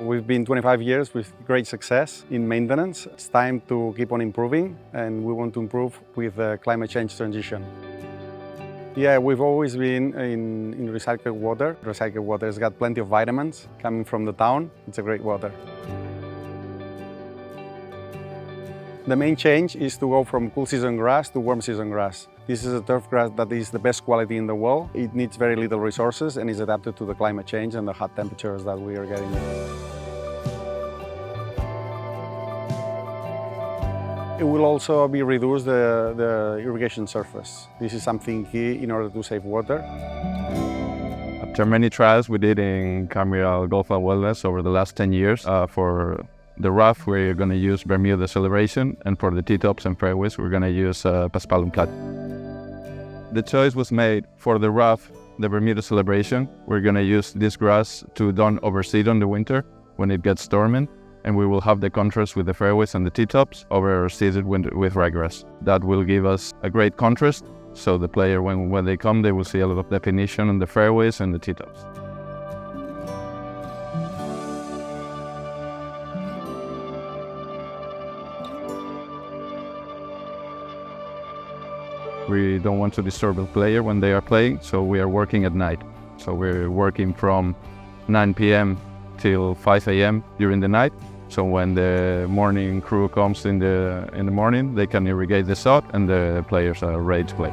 We've been 25 years with great success in maintenance. It's time to keep on improving, and we want to improve with the climate change transition. Yeah, we've always been in recycled water. Recycled water has got plenty of vitamins coming from the town. It's a great water. The main change is to go from cool season grass to warm season grass. This is a turf grass that is the best quality in the world. It needs very little resources and is adapted to the climate change and the hot temperatures that we are getting. It will also be reduced the irrigation surface. This is something key in order to save water. After many trials we did in Camiral Golf Wellness over the last 10 years, for the rough we're going to use Bermuda Celebration, and for the T-tops and fairways we're going to use Paspalum Plat. The choice was made for the rough, the Bermuda Celebration. We're going to use this grass to don't overseed on the winter when it gets storming, and we will have the contrast with the fairways and the T-tops overseeded with ryegrass. That will give us a great contrast, so the player, when they come, they will see a lot of definition on the fairways and the T-tops. We don't want to disturb the player when they are playing, so we are working at night. So we're working from 9 p.m. till 5 a.m. during the night. So when the morning crew comes in the morning, they can irrigate the sod and the players are ready to play.